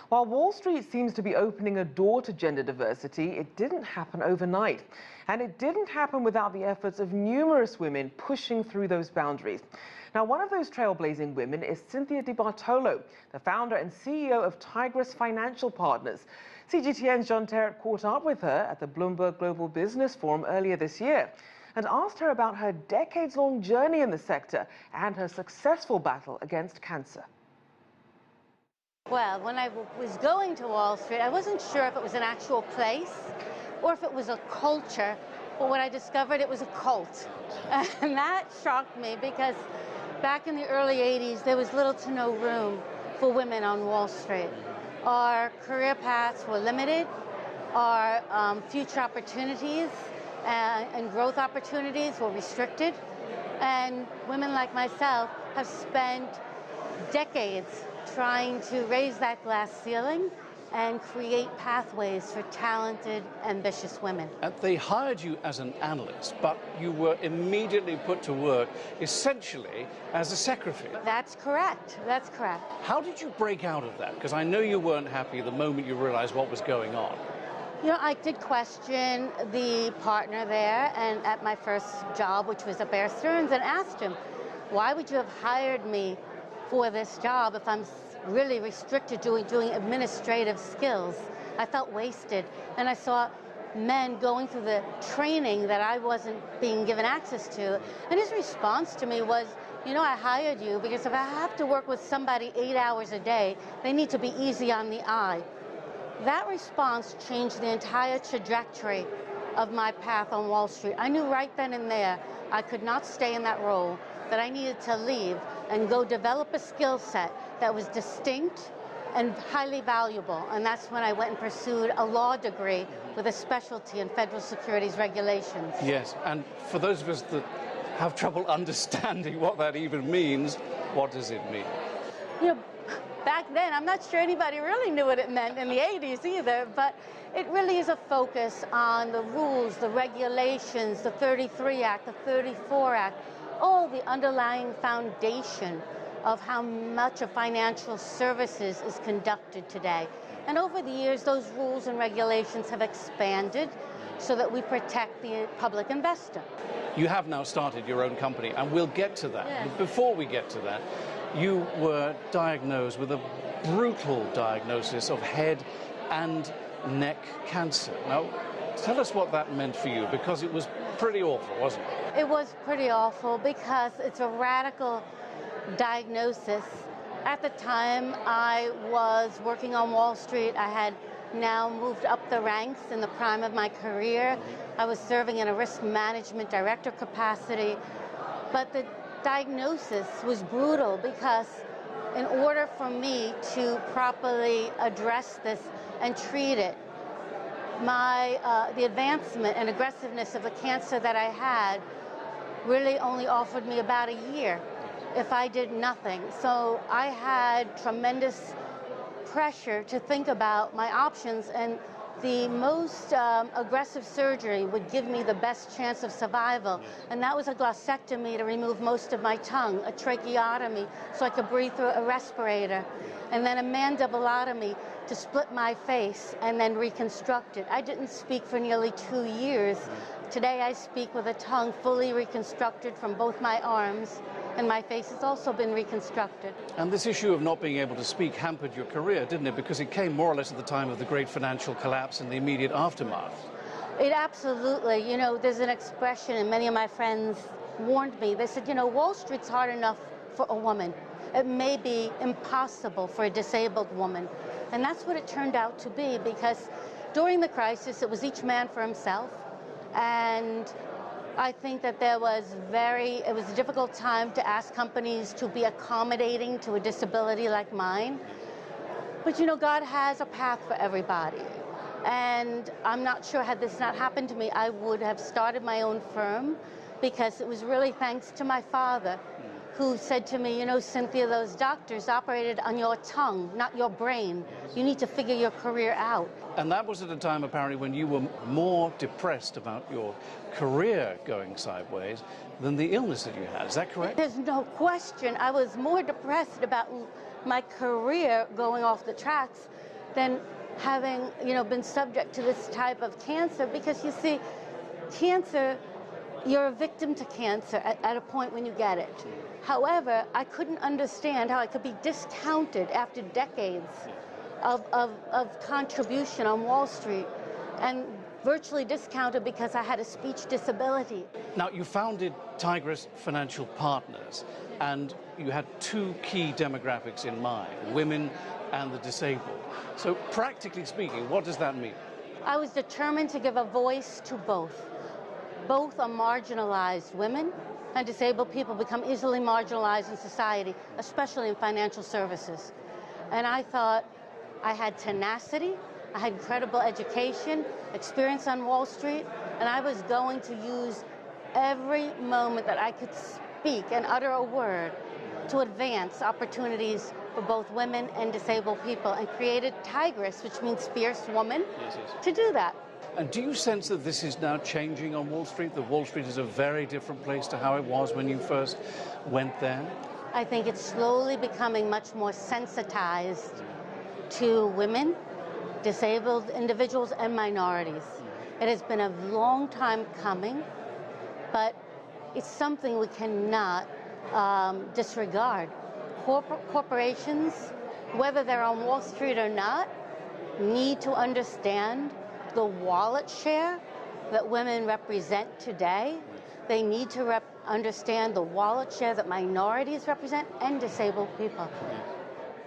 While Wall Street seems to be opening a door to gender diversity, it didn't happen overnight. And it didn't happen without the efforts of numerous women pushing through those boundaries. Now, one of those trailblazing women is Cynthia DiBartolo, the founder and CEO of Tigress Financial Partners. CGTN's Terrett caught up with her at the Bloomberg Global Business Forum earlier this year and asked her about her decades-long journey in the sector and her successful battle against cancer. Well, when I was going to Wall Street, I wasn't sure if it was an actual place or if it was a culture, but when I discovered it was a cult. And that shocked me because back in the early 80s, there was little to no room for women on Wall Street. Our career paths were limited, our future opportunities and growth opportunities were restricted, and women like myself have spent decades trying to raise that glass ceiling and create pathways for talented, ambitious women. They hired you as an analyst, but you were immediately put to work essentially as a secretary. That's correct. That's correct. How did you break out of that? Because I know you weren't happy the moment you realized what was going on. You know, I did question the partner there and at my first job, which was at Bear Stearns, and asked him, why would you have hired me for this job if I'm really restricted to doing administrative skills? I felt wasted, and I saw men going through the training that I wasn't being given access to. And his response to me was, you know, I hired you because if I have to work with somebody 8 hours a day, they need to be easy on the eye. That response changed the entire trajectory of my path on Wall Street. I knew right then and there I could not stay in that role, that I needed to leave and go develop a skill set that was distinct and highly valuable. And that's when I went and pursued a law degree with a specialty in federal securities regulations. Yes, and for those of us that have trouble understanding what that even means, what does it mean? You know, back then, I'm not sure anybody really knew what it meant in the 80s either, but it really is a focus on the rules, the regulations, the 33 Act, the 34 Act, all the underlying foundation of how much of financial services is conducted today. And over the years, those rules and regulations have expanded so that we protect the public investor. You have now started your own company, and we'll get to that. Yes. But before we get to that, you were diagnosed with a brutal diagnosis of head and neck cancer. Now, tell us what that meant for you, because it was pretty awful, wasn't it? It was pretty awful because it's a radical diagnosis. At the time I was working on Wall Street, I had now moved up the ranks in the prime of my career. I was serving in a risk management director capacity, but the diagnosis was brutal because in order for me to properly address this and treat it, the advancement and aggressiveness of the cancer that I had really only offered me about a year if I did nothing. So I had tremendous pressure to think about my options, and the most aggressive surgery would give me the best chance of survival, and that was a glossectomy to remove most of my tongue, a tracheotomy so I could breathe through a respirator, and then a mandibulotomy to split my face and then reconstruct it. I didn't speak for nearly 2 years. Today I speak with a tongue fully reconstructed from both my arms, and my face has also been reconstructed. And this issue of not being able to speak hampered your career, didn't it? Because it came more or less at the time of the great financial collapse and the immediate aftermath. It absolutely, you know, there's an expression, and many of my friends warned me. They said, you know, Wall Street's hard enough for a woman. It may be impossible for a disabled woman. And that's what it turned out to be, because during the crisis, it was each man for himself. And I think that it was a difficult time to ask companies to be accommodating to a disability like mine. But you know, God has a path for everybody. And I'm not sure, had this not happened to me, I would have started my own firm, because it was really thanks to my father, who said to me, you know, Cynthia, those doctors operated on your tongue, not your brain. You need to figure your career out. And that was at a time, apparently, when you were more depressed about your career going sideways than the illness that you had. Is that correct? There's no question. I was more depressed about my career going off the tracks than having, been subject to this type of cancer, because you see, cancer, you're a victim to cancer at a point when you get it. However, I couldn't understand how I could be discounted after decades of contribution on Wall Street, and virtually discounted because I had a speech disability. Now, you founded Tigress Financial Partners, and you had two key demographics in mind, women and the disabled. So practically speaking, what does that mean? I was determined to give a voice to both. Both are marginalized. Women and disabled people become easily marginalized in society, especially in financial services. And I thought I had tenacity, I had incredible education, experience on Wall Street, and I was going to use every moment that I could speak and utter a word to advance opportunities for both women and disabled people, and created Tigress, which means fierce woman, to do that. And do you sense that this is now changing on Wall Street, that Wall Street is a very different place to how it was when you first went there? I think it's slowly becoming much more sensitized to women, disabled individuals, and minorities. It has been a long time coming, but it's something we cannot disregard. Corporations, whether they're on Wall Street or not, need to understand the wallet share that women represent today. They need to understand the wallet share that minorities represent and disabled people.